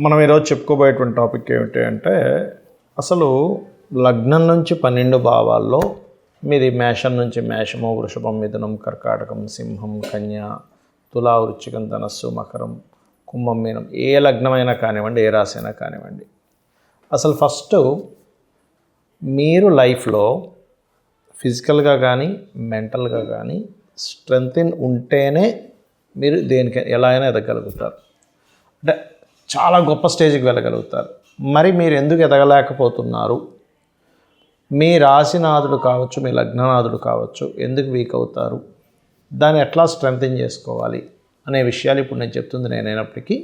మనం ఈరోజు చెప్పుకోబోయేటువంటి టాపిక్ ఏమిటి అంటే అసలు లగ్నం నుంచి 12 భావాల్లో మీది మేషం నుంచి మేషము, వృషభం, మిథునం, కర్కాటకం, సింహం, కన్య, తులా, వృశ్చికం, ధనస్సు, మకరం, కుంభం, మీనం, ఏ లగ్నమైనా కానివ్వండి, ఏ రాశి అయినా కానివ్వండి, అసలు ఫస్ట్ మీరు లైఫ్లో ఫిజికల్గా కానీ మెంటల్గా కానీ స్ట్రెంగ్త్ ఉంటేనే మీరు దేనికి ఎలా అయినా ఎదగలుగుతారు. అంటే చాలా గొప్ప స్టేజ్కి వెళ్ళగలుగుతారు. మరి మీరు ఎందుకు ఎదగలేకపోతున్నారు? మీ రాశినాథుడు కావచ్చు, మీ లగ్ననాథుడు కావచ్చు, ఎందుకు వీక్ అవుతారు, దాన్ని ఎట్లా స్ట్రెంగ్తన్ చేసుకోవాలి అనే విషయాలు ఇప్పుడు నేను చెప్తుంది నేనైనప్పటికీ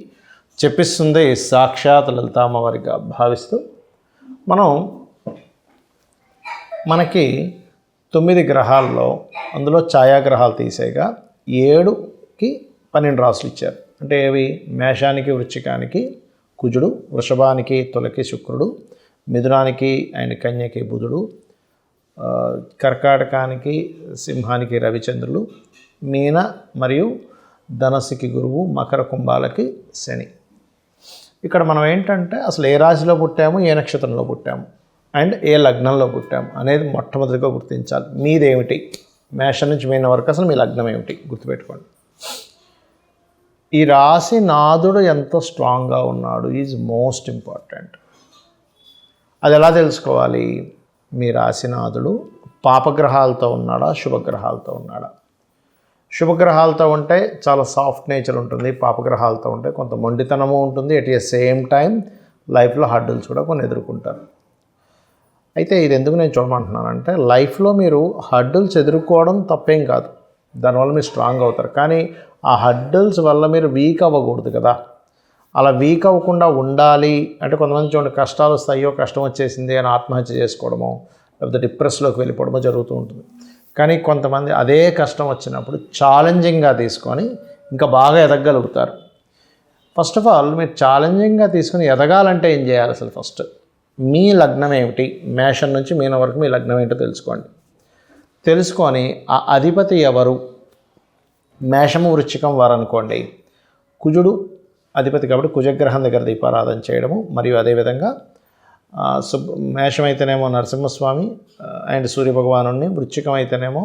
చెప్పిస్తుంది సాక్షాత్ లలితామ్మవారిగా భావిస్తూ మనకి 9 గ్రహాల్లో అందులో ఛాయాగ్రహాలు తీసేగా 7కి 12 రాసులు ఇచ్చారు. అంటే ఏవి? మేషానికి వృశ్చికానికి కుజుడు, వృషభానికి తులకి శుక్రుడు, మిథునానికి అండ్ కన్యకి బుధుడు, కర్కాటకానికి సింహానికి రవిచంద్రులు, మీన మరియు ధనస్సుకి గురువు, మకర కుంభాలకి శని. ఇక్కడ మనం ఏంటంటే అసలు ఏ రాశిలో పుట్టాము, ఏ నక్షత్రంలో పుట్టాము అండ్ ఏ లగ్నంలో పుట్టాము అనేది మొట్టమొదటిగా గుర్తించాలి. మీదేమిటి? మేషం నుంచి మీన వరకు అసలు మీ లగ్నం ఏమిటి గుర్తుపెట్టుకోండి. ఈ రాశి నాథుడు ఎంత స్ట్రాంగ్గా ఉన్నాడు ఈజ్ మోస్ట్ ఇంపార్టెంట్. అది ఎలా తెలుసుకోవాలి? మీ రాశినాథుడు పాపగ్రహాలతో ఉన్నాడా, శుభగ్రహాలతో ఉన్నాడా? శుభగ్రహాలతో ఉంటే చాలా సాఫ్ట్ నేచర్ ఉంటుంది, పాపగ్రహాలతో ఉంటే కొంత మొండితనము ఉంటుంది, ఎట్ ఏ సేమ్ టైం లైఫ్లో హర్డిల్స్ కూడా కొన్ని ఎదుర్కొంటారు. అయితే ఇది ఎందుకు నేను చూడమంటున్నానంటే లైఫ్లో మీరు హర్డిల్స్ ఎదుర్కోవడం తప్పేం కాదు, దానివల్ల మీరు స్ట్రాంగ్ అవుతారు. కానీ ఆ హర్డిల్స్ వల్ల మీరు వీక్ అవ్వకూడదు కదా. అలా వీక్ అవ్వకుండా ఉండాలి అంటే కొంతమంది చూడండి, కష్టాలు వస్తాయో కష్టం వచ్చేసింది అని ఆత్మహత్య చేసుకోవడమో లేకపోతే డిప్రెస్లోకి వెళ్ళిపోవడమో జరుగుతూ ఉంటుంది. కానీ కొంతమంది అదే కష్టం వచ్చినప్పుడు ఛాలెంజింగ్గా తీసుకొని ఇంకా బాగా ఎదగలుగుతారు. ఫస్ట్ ఆఫ్ ఆల్ మీరు ఛాలెంజింగ్గా తీసుకొని ఎదగాలంటే ఏం చేయాలి? అసలు ఫస్ట్ మీ లగ్నం ఏమిటి, మేషం నుంచి మీన వరకు మీ లగ్నం ఏంటో తెలుసుకోండి. తెలుసుకొని ఆ అధిపతి ఎవరు? మేషము వృశ్చికం వారు అనుకోండి, కుజుడు అధిపతి కాబట్టి కుజగ్రహం దగ్గర దీపారాధన చేయడము, మరియు అదేవిధంగా మేషం అయితేనేమో నరసింహస్వామి అండ్ సూర్యభగవాను, వృశ్చికం అయితేనేమో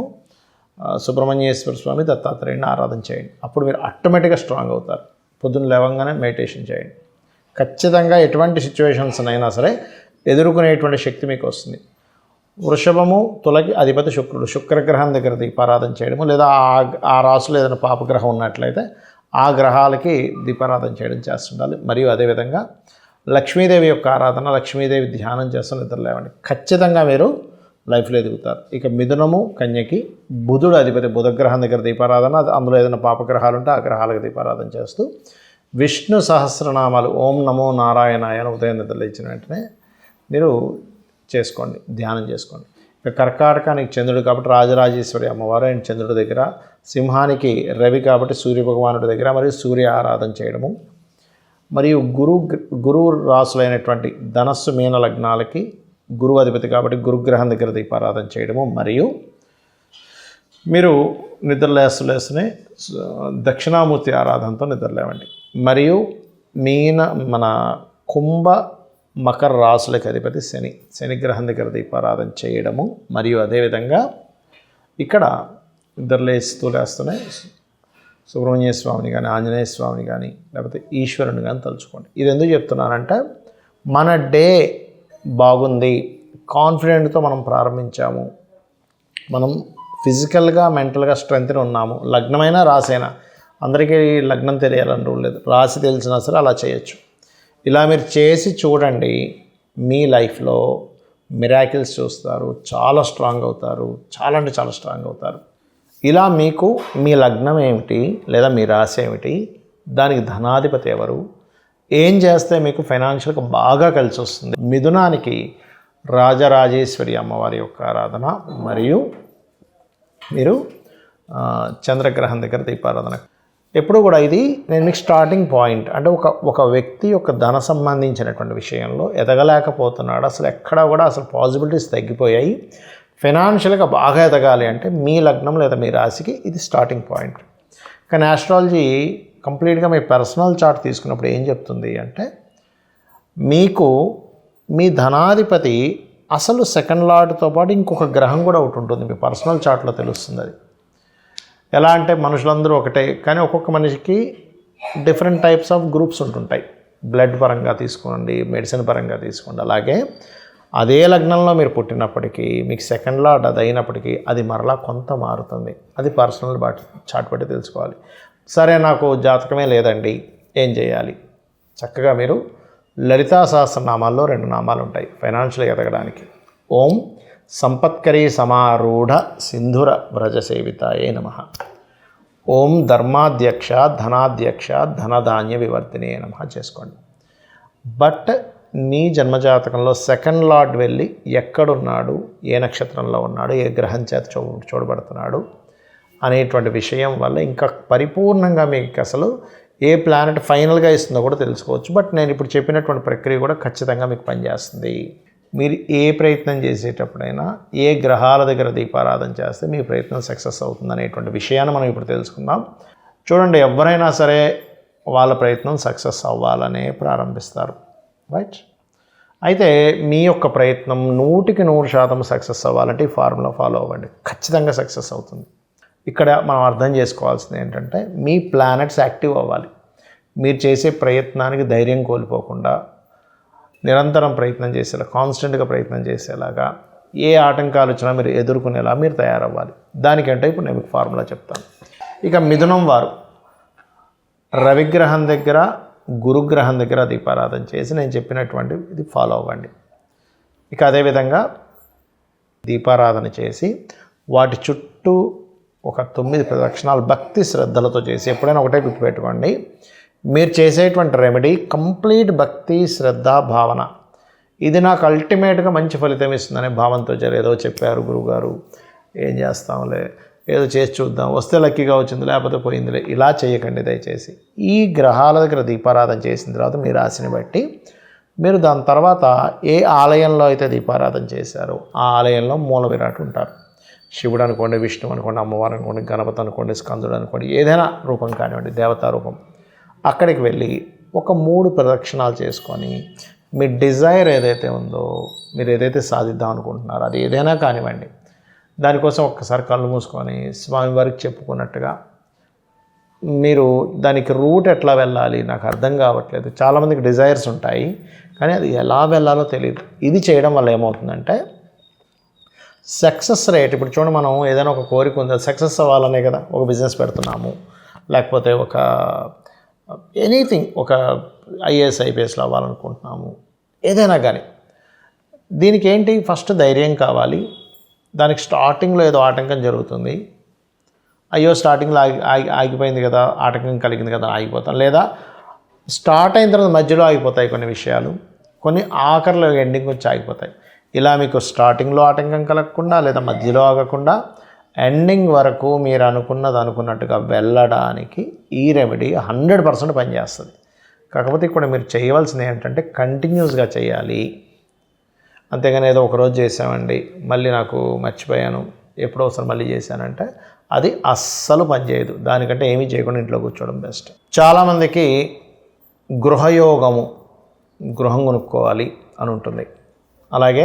సుబ్రహ్మణ్యేశ్వర స్వామి, దత్తాత్రేయుని ఆరాధన చేయండి. అప్పుడు మీరు ఆటోమేటిక్గా స్ట్రాంగ్ అవుతారు. పొద్దున్న లేవగానే మెడిటేషన్ చేయండి. ఖచ్చితంగా ఎటువంటి సిచ్యువేషన్స్ అయినా సరే ఎదుర్కొనేటువంటి శక్తి మీకు వస్తుంది. వృషభము తులకి అధిపతి శుక్రుడు, శుక్రగ్రహం దగ్గర దీపారాధన చేయడము, లేదా ఆ రాశిలో ఏదైనా పాపగ్రహం ఉన్నట్లయితే ఆ గ్రహాలకి దీపారాధన చేయడం చేస్తుండాలి. మరియు అదేవిధంగా లక్ష్మీదేవి యొక్క ఆరాధన, లక్ష్మీదేవి ధ్యానం చేస్తూ నిద్రలేవండి. ఖచ్చితంగా మీరు లైఫ్లో ఎదుగుతారు. ఇక మిథునము కన్యకి బుధుడు అధిపతి, బుధగ్రహం దగ్గర దీపారాధన, అందులో ఏదైనా పాపగ్రహాలు ఉంటే ఆ గ్రహాలకు దీపారాధన చేస్తూ విష్ణు సహస్రనామాలు ఓం నమో నారాయణాయ అని ఉదయం నిద్రలేచిన వెంటనే మీరు చేసుకోండి, ధ్యానం చేసుకోండి. ఇక కర్కాటకానికి చంద్రుడు కాబట్టి రాజరాజేశ్వరి అమ్మవారు అండ్ చంద్రుడి దగ్గర, సింహానికి రవి కాబట్టి సూర్యభగవానుడి దగ్గర మరియు సూర్య ఆరాధన చేయడము, మరియు గురువు రాసులైనటువంటి ధనస్సు మీన లగ్నాలకి గురువు అధిపతి కాబట్టి గురుగ్రహం దగ్గర దీపారాధన చేయడము, మరియు మీరు నిద్రలేస్తూనే దక్షిణామూర్తి ఆరాధనతో నిద్రలేవండి. మరియు మన కుంభ మకర రాసులకు అధిపతి శనిగ్రహం దగ్గర దీపారాధన చేయడము, మరియు అదేవిధంగా ఇక్కడ నిద్రలేస్తూనే సుబ్రహ్మణ్య స్వామిని కానీ, ఆంజనేయ స్వామిని కానీ, లేకపోతే ఈశ్వరుని కానీ తలుచుకోండి. ఇది ఎందుకు చెప్తున్నానంటే మన డే బాగుంది, కాన్ఫిడెంట్తో మనం ప్రారంభించాము, మనం ఫిజికల్గా మెంటల్గా స్ట్రెంగ్త్ని ఉన్నాము. లగ్నమైనా రాసైనా అందరికీ లగ్నం తెలియాలని రూల్ లేదు, రాసి తెలిసినా సరే అలా చేయొచ్చు. ఇలా మీరు చేసి చూడండి, మీ లైఫ్లో మిరాకిల్స్ చూస్తారు, చాలా స్ట్రాంగ్ అవుతారు, చాలా అంటే చాలా స్ట్రాంగ్ అవుతారు. ఇలా మీకు మీ లగ్నం ఏమిటి లేదా మీ రాశి ఏమిటి, దానికి ధనాధిపతి ఎవరు, ఏం చేస్తే మీకు ఫైనాన్షియల్గా బాగా కలిసి వస్తుంది. మిథునానికి రాజరాజేశ్వరి అమ్మవారి యొక్క ఆరాధన, మరియు మీరు చంద్రగ్రహం దగ్గర దీపారాధన. ఎప్పుడు కూడా ఇది నేను మీకు స్టార్టింగ్ పాయింట్. అంటే ఒక వ్యక్తి యొక్క ధన సంబంధించినటువంటి విషయంలో ఎదగలేకపోతున్నాడు, అసలు ఎక్కడా కూడా అసలు పాసిబిలిటీస్ తగ్గిపోయాయి, ఫైనాన్షియల్గా బాగా ఎదగాలి అంటే మీ లగ్నం లేదా మీ రాశికి ఇది స్టార్టింగ్ పాయింట్. కానీ ఆస్ట్రాలజీ కంప్లీట్గా మీ పర్సనల్ చార్ట్ తీసుకున్నప్పుడు ఏం చెప్తుంది అంటే మీకు మీ ధనాధిపతి అసలు సెకండ్ లార్డ్తో పాటు ఇంకొక గ్రహం కూడా ఒకటి ఉంటుంది, మీ పర్సనల్ చార్ట్లో తెలుస్తుంది. అది ఎలా అంటే మనుషులందరూ ఒకటే, కానీ ఒక్కొక్క మనిషికి డిఫరెంట్ టైప్స్ ఆఫ్ గ్రూప్స్ ఉంటుంటాయి. బ్లడ్ పరంగా తీసుకోండి, మెడిసిన్ పరంగా తీసుకోండి. అలాగే అదే లగ్నంలో మీరు పుట్టినప్పటికీ మీకు సెకండ్ లార్డ్ అది అయినప్పటికీ అది మరలా కొంత మారుతుంది. అది పర్సనల్ చార్ట్ బట్టి తెలుసుకోవాలి. సరే, నాకు జాతకమే లేదండి, ఏం చేయాలి? చక్కగా మీరు లలితా సహస్రనామాల్లో 2 నామాలు ఉంటాయి ఫైనాన్షియల్ ఎదగడానికి. ఓం సంపత్కరీ సమారూఢ సింధుర వ్రజ సేవితాయే నమః. ఓం ధర్మాధ్యక్ష ధనాధ్యక్ష ధనధాన్య వివర్ధినే నమః చేసుకోండి. బట్ మీ జన్మజాతకంలో సెకండ్ లార్డ్ వెళ్ళి ఎక్కడున్నాడు, ఏ నక్షత్రంలో ఉన్నాడు, ఏ గ్రహం చేత చూడబడుతున్నాడు అనేటువంటి విషయం వల్ల ఇంకా పరిపూర్ణంగా మీకు అసలు ఏ ప్లానెట్ ఫైనల్గా ఇస్తుందో కూడా తెలుసుకోవచ్చు. బట్ నేను ఇప్పుడు చెప్పినటువంటి ప్రక్రియ కూడా ఖచ్చితంగా మీకు పనిచేస్తుంది. మీరు ఏ ప్రయత్నం చేసేటప్పుడైనా ఏ గ్రహాల దగ్గర దీపారాధన చేస్తే మీ ప్రయత్నం సక్సెస్ అవుతుంది అనేటువంటి విషయాన్ని మనం ఇప్పుడు తెలుసుకుందాం. చూడండి, ఎవరైనా సరే వాళ్ళ ప్రయత్నం సక్సెస్ అవ్వాలనే ప్రారంభిస్తారు, రైట్? అయితే మీ యొక్క ప్రయత్నం 100% సక్సెస్ అవ్వాలంటే ఈ ఫార్ములా ఫాలో అవ్వండి, ఖచ్చితంగా సక్సెస్ అవుతుంది. ఇక్కడ మనం అర్థం చేసుకోవాల్సింది ఏంటంటే మీ ప్లానెట్స్ యాక్టివ్ అవ్వాలి. మీరు చేసే ప్రయత్నానికి ధైర్యం కోల్పోకుండా నిరంతరం ప్రయత్నం చేసేలా, కాన్స్టెంట్గా ప్రయత్నం చేసేలాగా, ఏ ఆటంకాలు వచ్చినా మీరు ఎదుర్కొనేలా మీరు తయారవ్వాలి. దానికంటే ఇప్పుడు నేను మీకు ఫార్ములా చెప్తాను. ఇక మిథునం వారు రవిగ్రహం దగ్గర, గురుగ్రహం దగ్గర దీపారాధన చేసి నేను చెప్పినటువంటి ఇది ఫాలో అవ్వండి. ఇక అదేవిధంగా దీపారాధన చేసి వాటి చుట్టూ ఒక 9 ప్రదక్షిణాలు భక్తి శ్రద్ధలతో చేసి, ఎప్పుడైనా ఒకటే గుర్తుపెట్టుకోండి, మీరు చేసేటువంటి రెమెడీ కంప్లీట్ భక్తి శ్రద్ధ భావన. ఇది నాకు అల్టిమేట్గా మంచి ఫలితం ఇస్తుందనే భావంతో ఏదో చెప్పారు గురువుగారు, ఏం చేస్తాంలే, ఏదో చేసి చూద్దాం, వస్తే లక్కీగా వచ్చింది, లేకపోతే పోయిందిలే, ఇలా చేయకండి దయచేసి. ఈ గ్రహాల దగ్గర దీపారాధన చేసిన తర్వాత మీ రాశిని బట్టి మీరు దాని తర్వాత ఏ ఆలయంలో అయితే దీపారాధన చేశారో ఆ ఆలయంలో మూల విరాట్ ఉంటారు. శివుడు అనుకోండి, విష్ణువు అనుకోండి, అమ్మవారు అనుకోండి, గణపతి అనుకోండి, స్కందుడు అనుకోండి, ఏదైనా రూపం కానివ్వండి, దేవతా రూపం, అక్కడికి వెళ్ళి ఒక 3 ప్రదక్షిణాలు చేసుకొని మీ డిజైర్ ఏదైతే ఉందో, మీరు ఏదైతే సాధిద్దాం అనుకుంటున్నారో అది ఏదైనా కానివ్వండి, దానికోసం ఒక్కసారి కళ్ళు మూసుకొని స్వామివారికి చెప్పుకున్నట్టుగా మీరు దానికి రూట్ ఎట్లా వెళ్ళాలి నాకు అర్థం కావట్లేదు. చాలామందికి డిజైర్స్ ఉంటాయి కానీ అది ఎలా వెళ్ళాలో తెలియదు. ఇది చేయడం వల్ల ఏమవుతుందంటే సక్సెస్ రేట్, ఇప్పుడు చూడండి, మనం ఏదైనా ఒక కోరిక ఉంది, సక్సెస్ అవ్వాలనే కదా ఒక బిజినెస్ పెడుతున్నాము, లేకపోతే ఒక ఎనీథింగ్, ఒక ఐఏఎస్ ఐపీఎస్లో అవ్వాలనుకుంటున్నాము, ఏదైనా కానీ. దీనికి ఏంటి, ఫస్ట్ ధైర్యం కావాలి. దానికి స్టార్టింగ్లో ఏదో ఆటంకం జరుగుతుంది, అయ్యో స్టార్టింగ్లో ఆగిపోయింది కదా, ఆటంకం కలిగింది కదా ఆగిపోతాం, లేదా స్టార్ట్ అయిన తర్వాత మధ్యలో ఆగిపోతాయి కొన్ని విషయాలు, కొన్ని ఆఖరిలో ఎండింగ్ వచ్చి ఆగిపోతాయి. ఇలా మీకు స్టార్టింగ్లో ఆటంకం కలగకుండా, లేదా మధ్యలో ఆగకుండా ఎండింగ్ వరకు మీరు అనుకున్నట్టుగా వెళ్ళడానికి ఈ రెమెడీ 100% పనిచేస్తుంది. కాకపోతే ఇక్కడ మీరు చేయవలసింది ఏంటంటే కంటిన్యూస్గా చేయాలి. అంతేగాని ఏదో ఒకరోజు చేసామండి మళ్ళీ నాకు మర్చిపోయాను, ఎప్పుడో ఒకసారి మళ్ళీ చేశానంటే అది అస్సలు పనిచేయదు. దానికంటే ఏమీ చేయకుండా ఇంట్లో కూర్చోవడం బెస్ట్. చాలామందికి గృహయోగము, గృహం కొనుక్కోవాలి అని ఉంటుంది. అలాగే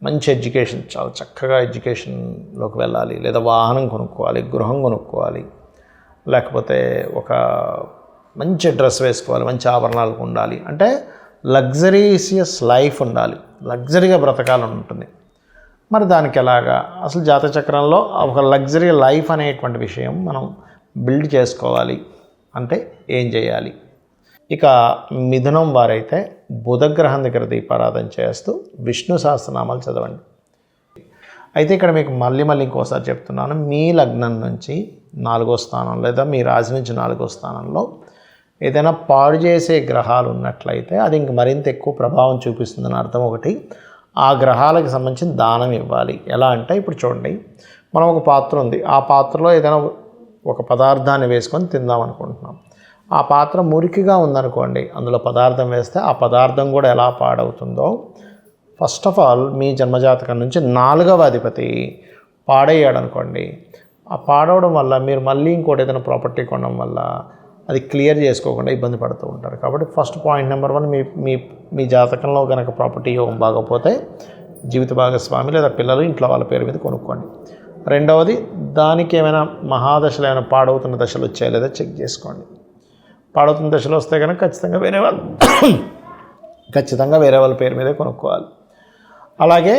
మంచి ఎడ్యుకేషన్, చాలా చక్కగా ఎడ్యుకేషన్లోకి వెళ్ళాలి, లేదా వాహనం కొనుక్కోవాలి, గృహం కొనుక్కోవాలి, లేకపోతే ఒక మంచి డ్రెస్ వేసుకోవాలి, మంచి ఆభరణాలు ఉండాలి, అంటే లగ్జరీసియస్ లైఫ్ ఉండాలి, లగ్జరీగా బ్రతకాలని ఉంటుంది. మరి దానికి ఎలాగా, అసలు జాతక చక్రంలో ఒక లగ్జరీ లైఫ్ అనేటువంటి విషయం మనం బిల్డ్ చేసుకోవాలి అంటే ఏం చేయాలి? ఇక మిథునం వారైతే బుధగ్రహం దగ్గర దీపారాధన చేస్తూ విష్ణు సహస్రనామాలు చదవండి. అయితే ఇక్కడ మీకు మళ్ళీ ఇంకోసారి చెప్తున్నాను, మీ లగ్నం నుంచి 4వ స్థానం లేదా మీ రాశి నుంచి 4వ స్థానంలో ఏదైనా పాడు చేసే గ్రహాలు ఉన్నట్లయితే అది ఇంక మరింత ఎక్కువ ప్రభావం చూపిస్తుందని అర్థం. ఒకటి, ఆ గ్రహాలకు సంబంధించిన దానం ఇవ్వాలి. ఎలా అంటే ఇప్పుడు చూడండి, మనం ఒక పాత్ర ఉంది, ఆ పాత్రలో ఏదైనా ఒక పదార్థాన్ని వేసుకొని తిందాం అనుకుంటున్నాం. ఆ పాత్ర మురికిగా ఉందనుకోండి, అందులో పదార్థం వేస్తే ఆ పదార్థం కూడా ఎలా పాడవుతుందో, ఫస్ట్ ఆఫ్ ఆల్ మీ జన్మజాతకం నుంచి 4వ అధిపతి పాడయ్యాడు అనుకోండి, ఆ పాడవడం వల్ల మీరు మళ్ళీ ఇంకోటి ఏదైనా ప్రాపర్టీ కొనడం వల్ల అది క్లియర్ చేసుకోకుండా ఇబ్బంది పడుతూ ఉంటారు. కాబట్టి ఫస్ట్ పాయింట్ నెంబర్ 1, మీ జాతకంలో కనుక ప్రాపర్టీ యోగం బాగపోతే జీవిత భాగస్వామి లేదా పిల్లలు ఇంట్లో వాళ్ళ పేరు మీద కొనుక్కోండి. రెండవది, దానికి ఏమైనా మహాదశలు ఏమైనా పాడవుతున్న దశలు వచ్చాయా లేదా చెక్ చేసుకోండి. పాడవుతున్న దశలు వస్తే కనుక ఖచ్చితంగా వేరే వాళ్ళ పేరు మీదే కొనుక్కోవాలి. అలాగే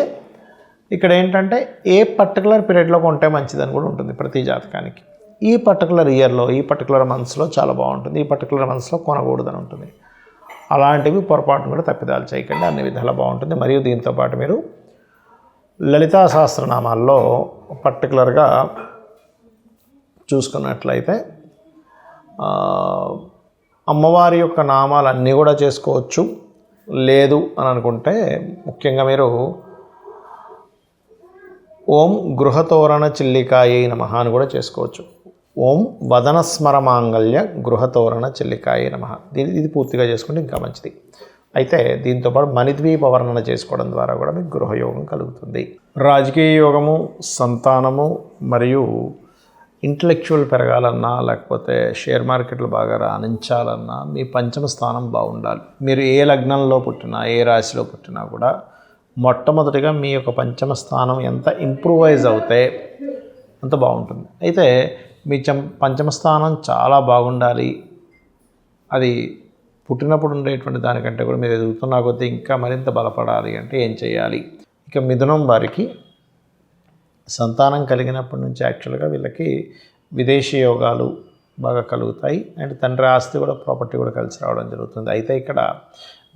ఇక్కడ ఏంటంటే ఏ పర్టికులర్ పీరియడ్లో కొంటే మంచిదని కూడా ఉంటుంది ప్రతి జాతకానికి. ఈ పర్టికులర్ ఇయర్లో, ఈ పర్టికులర్ మంత్స్లో చాలా బాగుంటుంది, ఈ పర్టికులర్ మంత్స్లో కొనకూడదని ఉంటుంది. అలాంటివి పొరపాటును కూడా తప్పిదాలు చేయకండి, అన్ని విధాలా బాగుంటుంది. మరియు దీంతోపాటు మీరు లలితా సహస్రనామాల్లో పర్టికులర్గా చూసుకున్నట్లయితే అమ్మవారి యొక్క నామాలన్నీ కూడా చేసుకోవచ్చు. లేదు అని అనుకుంటే ముఖ్యంగా మీరు ఓం గృహతోరణ చిల్లికాయ నమః అని కూడా చేసుకోవచ్చు. ఓం వదనస్మర మాంగళ్య గృహతోరణ చిల్లికాయ నమః, ఇది పూర్తిగా చేసుకుంటే ఇంకా మంచిది. అయితే దీంతోపాటు మణిద్వీప వర్ణన చేసుకోవడం ద్వారా కూడా మీకు గృహయోగం కలుగుతుంది. రాజకీయ యోగము, సంతానము మరియు ఇంటలెక్చువల్ పెరగాలన్నా లేకపోతే షేర్ మార్కెట్లు బాగా రాణించాలన్నా మీ పంచమ స్థానం బాగుండాలి. మీరు ఏ లగ్నంలో పుట్టినా, ఏ రాశిలో పుట్టినా కూడా మొట్టమొదటిగా మీ యొక్క పంచమ స్థానం ఎంత ఇంప్రూవైజ్ అవుతే అంత బాగుంటుంది. అయితే మీ పంచమ స్థానం చాలా బాగుండాలి, అది పుట్టినప్పుడు ఉండేటువంటి దానికంటే కూడా మీరు ఎదుగుతున్న కొద్దీ ఇంకా మరింత బలపడాలి అంటే ఏం చేయాలి? ఇక మిథునం వారికి సంతానం కలిగినప్పటి నుంచి యాక్చువల్గా వీళ్ళకి విదేశీ యోగాలు బాగా కలుగుతాయి. అండ్ తండ్రి ఆస్తి కూడా, ప్రాపర్టీ కూడా కలిసి రావడం జరుగుతుంది. అయితే ఇక్కడ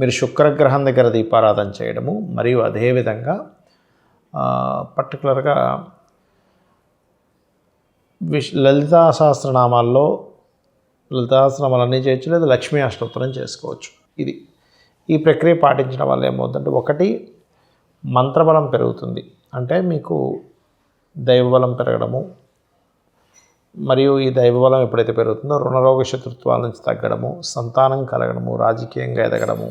మీరు శుక్రగ్రహం దగ్గర దీపారాధన చేయడము మరియు అదేవిధంగా పర్టికులర్గా లలితా సహస్రనామాల్లో లలితా సహస్రనామాలన్నీ చేయొచ్చు, లేదా లక్ష్మీ అష్టోత్తరం చేసుకోవచ్చు. ఈ ప్రక్రియ పాటించడం వల్ల ఏమవుతుందంటే, ఒకటి మంత్రబలం పెరుగుతుంది, అంటే మీకు దైవబలం పెరగడము, మరియు ఈ దైవబలం ఎప్పుడైతే పెరుగుతుందో రుణరోగ శత్రుత్వాల నుంచి తగ్గడము, సంతానం కలగడము, రాజకీయంగా ఎదగడము,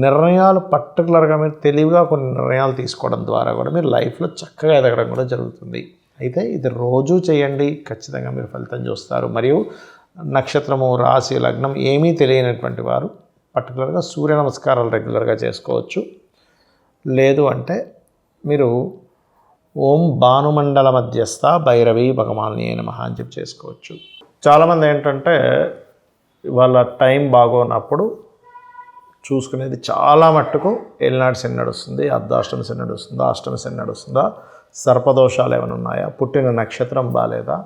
నిర్ణయాలు పర్టికులర్గా మీరు తెలివిగా కొన్ని నిర్ణయాలు తీసుకోవడం ద్వారా కూడా మీరు లైఫ్లో చక్కగా ఎదగడం కూడా జరుగుతుంది. అయితే ఇది రోజూ చేయండి, ఖచ్చితంగా మీరు ఫలితం చూస్తారు. మరియు నక్షత్రము, రాశి, లగ్నం ఏమీ తెలియనటువంటి వారు పర్టికులర్గా సూర్య నమస్కారాలు రెగ్యులర్గా చేసుకోవచ్చు. లేదు అంటే మీరు ఓం భానుమండల మధ్యస్థ భైరవి భగవాని నమః అని చెప్పి చేసుకోవచ్చు. చాలామంది ఏంటంటే వాళ్ళ టైం బాగోనప్పుడు చూసుకునేది చాలా మట్టుకు ఏలినాటి శని నడుస్తుంది, అర్ధాష్టమ శని నడుస్తుందా, అష్టమ శని నడుస్తుందా, సర్పదోషాలు ఏమైనా ఉన్నాయా, పుట్టిన నక్షత్రం బాగాలేదా,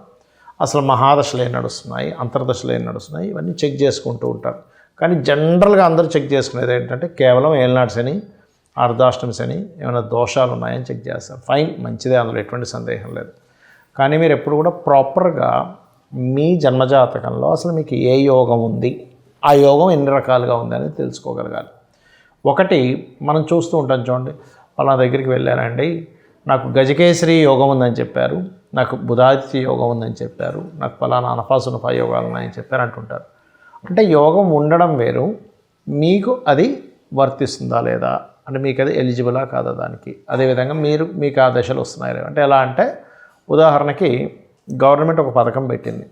అసలు మహాదశలు ఏం నడుస్తున్నాయి, అంతర్దశలు ఏం నడుస్తున్నాయి, ఇవన్నీ చెక్ చేసుకుంటూ ఉంటారు. కానీ జనరల్గా అందరూ చెక్ చేసుకునేది ఏంటంటే కేవలం ఏలినాటి శని, అర్ధాష్టమ శని ఏమైనా దోషాలు ఉన్నాయని చెక్ చేస్తారు. ఫైన్, మంచిదే, అందులో ఎటువంటి సందేహం లేదు. కానీ మీరు ఎప్పుడు కూడా ప్రాపర్గా మీ జన్మజాతకంలో అసలు మీకు ఏ యోగం ఉంది, ఆ యోగం ఎన్ని రకాలుగా ఉంది అనేది తెలుసుకోగలగాలి. ఒకటి మనం చూస్తూ ఉంటాం, చూడండి, వాళ్ళ దగ్గరికి వెళ్ళానండి, నాకు గజకేసరి యోగం ఉందని చెప్పారు, నాకు బుధాదిత్య యోగం ఉందని చెప్పారు, నాకు ఫలానా అనఫాసునఫా యోగాలు ఉన్నాయని చెప్పారు అంటుంటారు. అంటే యోగం ఉండడం వేరు, మీకు అది వర్తిస్తుందా లేదా, అంటే మీకు అది ఎలిజిబులా కాదా దానికి. అదేవిధంగా మీకు ఆ దశలు వస్తున్నాయి అంటే ఎలా అంటే, ఉదాహరణకి గవర్నమెంట్ ఒక పథకం పెట్టింది,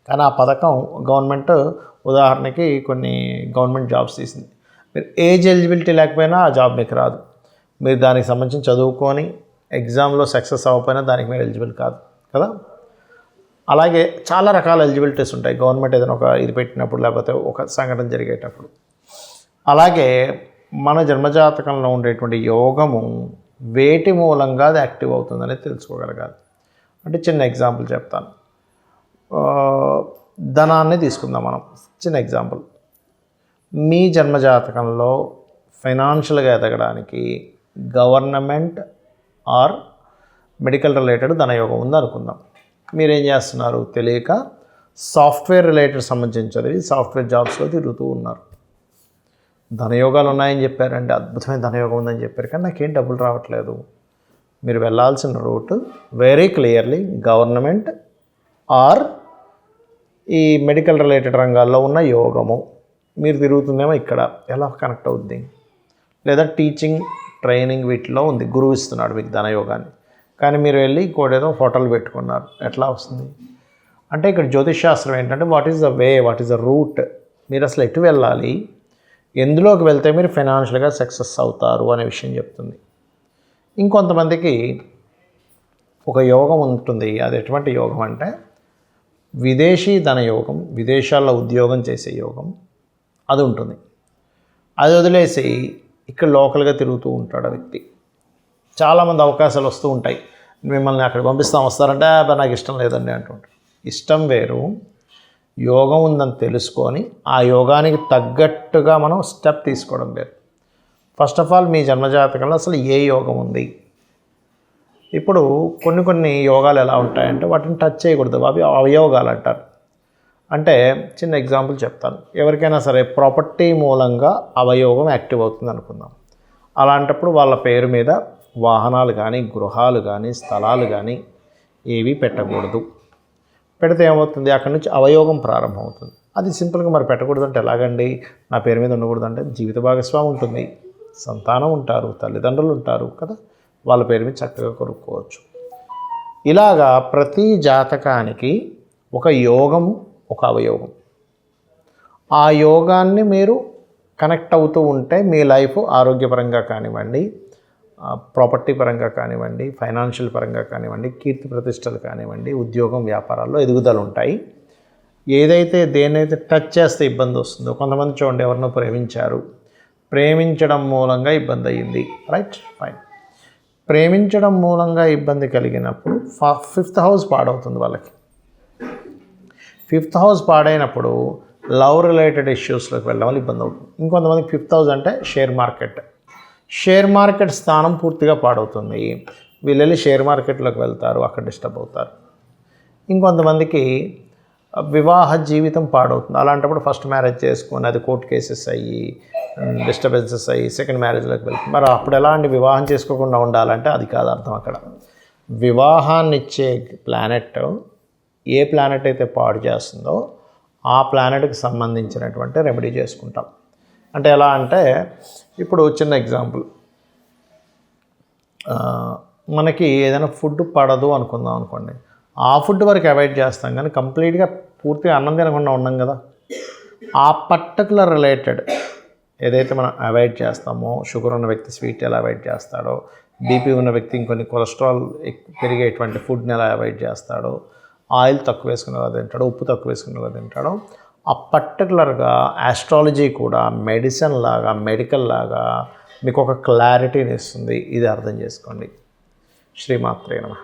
కానీ ఆ పథకం గవర్నమెంట్ ఉదాహరణకి కొన్ని గవర్నమెంట్ జాబ్స్ తీసింది. మీరు ఏజ్ ఎలిజిబిలిటీ లేకపోయినా ఆ జాబ్ మీకు రాదు. మీరు దానికి సంబంధించి చదువుకొని ఎగ్జామ్లో సక్సెస్ అవ్వకపోయినా దానికి మీరు ఎలిజిబుల్ కాదు కదా. అలాగే చాలా రకాల ఎలిజిబిలిటీస్ ఉంటాయి గవర్నమెంట్ ఏదైనా ఒక ఇది పెట్టినప్పుడు, లేకపోతే ఒక సంఘటన జరిగేటప్పుడు. అలాగే మన జన్మజాతకంలో ఉండేటువంటి యోగము వేటి మూలంగా అది యాక్టివ్ అవుతుందనేది తెలుసుకోగలగాలి. అంటే చిన్న ఎగ్జాంపుల్ చెప్తాను, ధనాన్ని తీసుకుందాం మనం. చిన్న ఎగ్జాంపుల్, మీ జన్మజాతకంలో ఫైనాన్షియల్గా ఎదగడానికి గవర్నమెంట్ ఆర్ మెడికల్ రిలేటెడ్ ధనయోగం ఉంది అనుకుందాం. మీరేం చేస్తున్నారు తెలియక సాఫ్ట్వేర్ రిలేటెడ్ సంబంధించి చదివి సాఫ్ట్వేర్ జాబ్స్లో తిరుగుతూ ఉన్నారు. ధనయోగాలు ఉన్నాయని చెప్పారంటే, అద్భుతమైన ధనయోగం ఉందని చెప్పారు, కానీ నాకేం డబ్బులు రావట్లేదు. మీరు వెళ్ళాల్సిన route very clearly government or ఈ మెడికల్ రిలేటెడ్ రంగాల్లో ఉన్న యోగము. మీరు తిరుగుతుందేమో ఇక్కడ, ఎలా కనెక్ట్ అవుద్ది? లేదా టీచింగ్, ట్రైనింగ్ వీటిలో ఉంది, గురువు ఇస్తున్నాడు మీకు ధనయోగాన్ని, కానీ మీరు వెళ్ళి ఇంకోటేదో హోటల్ పెట్టుకున్నారు, ఎట్లా వస్తుంది? అంటే ఇక్కడ జ్యోతిష్ శాస్త్రం ఏంటంటే what is the way, what is the route, మీరు అసలు ఎటు వెళ్ళాలి, ఎందులోకి వెళ్తే మీరు ఫైనాన్షియల్గా సక్సెస్ అవుతారు అనే విషయం చెప్తుంది. ఇంకొంతమందికి ఒక యోగం ఉంటుంది. అది ఎటువంటి యోగం అంటే విదేశీ ధన యోగం, విదేశాల్లో ఉద్యోగం చేసే యోగం, అది ఉంటుంది. అది వదిలేసి ఇక్కడ లోకల్గా తిరుగుతూ ఉంటాడు ఆ వ్యక్తి. చాలామంది అవకాశాలు వస్తూ ఉంటాయి, మిమ్మల్ని అక్కడ పంపిస్తాం, వస్తారంటే నాకు ఇష్టం లేదండి అంటుంటారు. ఇష్టం వేరు, యోగం ఉందని తెలుసుకొని ఆ యోగానికి తగ్గట్టుగా మనం స్టెప్ తీసుకోవడం వేరు. ఫస్ట్ ఆఫ్ ఆల్ మీ జన్మజాతకంలో అసలు ఏ యోగం ఉంది. ఇప్పుడు కొన్ని యోగాలు ఎలా ఉంటాయంటే వాటిని టచ్ చేయకూడదు, అవి అవయోగాలు అంటారు. అంటే చిన్న ఎగ్జాంపుల్ చెప్తాను. ఎవరికైనా సరే ప్రాపర్టీ మూలంగా అవయోగం యాక్టివ్ అవుతుంది అనుకుందాం. అలాంటప్పుడు వాళ్ళ పేరు మీద వాహనాలు కానీ, గృహాలు కానీ, స్థలాలు కానీ ఏవి పెట్టకూడదు. పెడితే ఏమవుతుంది, అక్కడి నుంచి అవయోగం ప్రారంభమవుతుంది. అది సింపుల్గా మరి పెట్టకూడదు అంటే ఎలాగండి, నా పేరు మీద ఉండకూడదు అంటే జీవిత భాగస్వామి ఉంటుంది, సంతానం ఉంటారు, తల్లిదండ్రులు ఉంటారు కదా, వాళ్ళ పేరు మీద చక్కగా కొనుక్కోవచ్చు. ఇలాగా ప్రతి జాతకానికి ఒక యోగం, ఒక అవయోగం. ఆ యోగాన్ని మీరు కనెక్ట్ అవుతూ ఉంటే మీ లైఫ్ ఆరోగ్యపరంగా కానివ్వండి, ప్రాపర్టీ పరంగా కానివ్వండి, ఫైనాన్షియల్ పరంగా కానివ్వండి, కీర్తి ప్రతిష్టలు కానివ్వండి, ఉద్యోగం వ్యాపారాల్లో ఎదుగుదల ఉంటాయి. ఏదైతే దేన్నైతే టచ్ చేస్తే ఇబ్బంది వస్తుందో, కొంతమంది చూడండి ఎవరినో ప్రేమించారు, ప్రేమించడం మూలంగా ఇబ్బంది అయ్యింది, రైట్, ఫైన్. ప్రేమించడం మూలంగా ఇబ్బంది కలిగినప్పుడు 5th హౌస్ పాడవుతుంది వాళ్ళకి. 5th హౌస్ పాడైనప్పుడు లవ్ రిలేటెడ్ ఇష్యూస్లోకి వెళ్ళడం వల్ల ఇబ్బంది అవుతుంది. ఇంకొంతమందికి 5th హౌస్ అంటే షేర్ మార్కెట్ స్థానం పూర్తిగా పాడవుతుంది. వీళ్ళు వెళ్ళి షేర్ మార్కెట్లోకి వెళ్తారు, అక్కడ డిస్టర్బ్ అవుతారు. ఇంకొంతమందికి వివాహ జీవితం పాడవుతుంది. అలాంటప్పుడు ఫస్ట్ మ్యారేజ్ చేసుకొని అది కోర్టు కేసెస్ అయ్యి డిస్టర్బెన్సెస్ అయ్యి సెకండ్ మ్యారేజ్లోకి వెళ్తుంది. మరి అప్పుడు ఎలాంటి వివాహం చేసుకోకుండా ఉండాలంటే అది కాదు అర్థం. అక్కడ వివాహాన్ని ఇచ్చే ప్లానెట్ ఏ ప్లానెట్ అయితే పాడు చేస్తుందో ఆ ప్లానెట్కి సంబంధించినటువంటి రెమెడీ చేసుకుంటాం. అంటే ఎలా అంటే ఇప్పుడు చిన్న ఎగ్జాంపుల్, మనకి ఏదైనా ఫుడ్ పడదు అనుకుందాం అనుకోండి, ఆ ఫుడ్ వరకు అవాయిడ్ చేస్తాం కానీ కంప్లీట్గా పూర్తిగా అన్నం తినకుండా ఉన్నాం కదా. ఆ పర్టికులర్ రిలేటెడ్ ఏదైతే మనం అవాయిడ్ చేస్తామో, షుగర్ ఉన్న వ్యక్తి స్వీట్ ఎలా అవాయిడ్ చేస్తాడో, బీపీ ఉన్న వ్యక్తి ఇంకొన్ని కొలెస్ట్రాల్ పెరిగేటువంటి ఫుడ్ని ఎలా అవాయిడ్ చేస్తాడో, ఆయిల్ తక్కువ వేసుకునేలా తింటాడో, ఉప్పు తక్కువ వేసుకునేలా తింటాడో, ఆ పర్టికులర్గా ఆస్ట్రాలజీ కూడా మెడిసిన్ లాగా, మెడికల్ లాగా మీకు ఒక క్లారిటీని ఇస్తుంది. ఇది అర్థం చేసుకోండి. శ్రీమాత్రే నమః.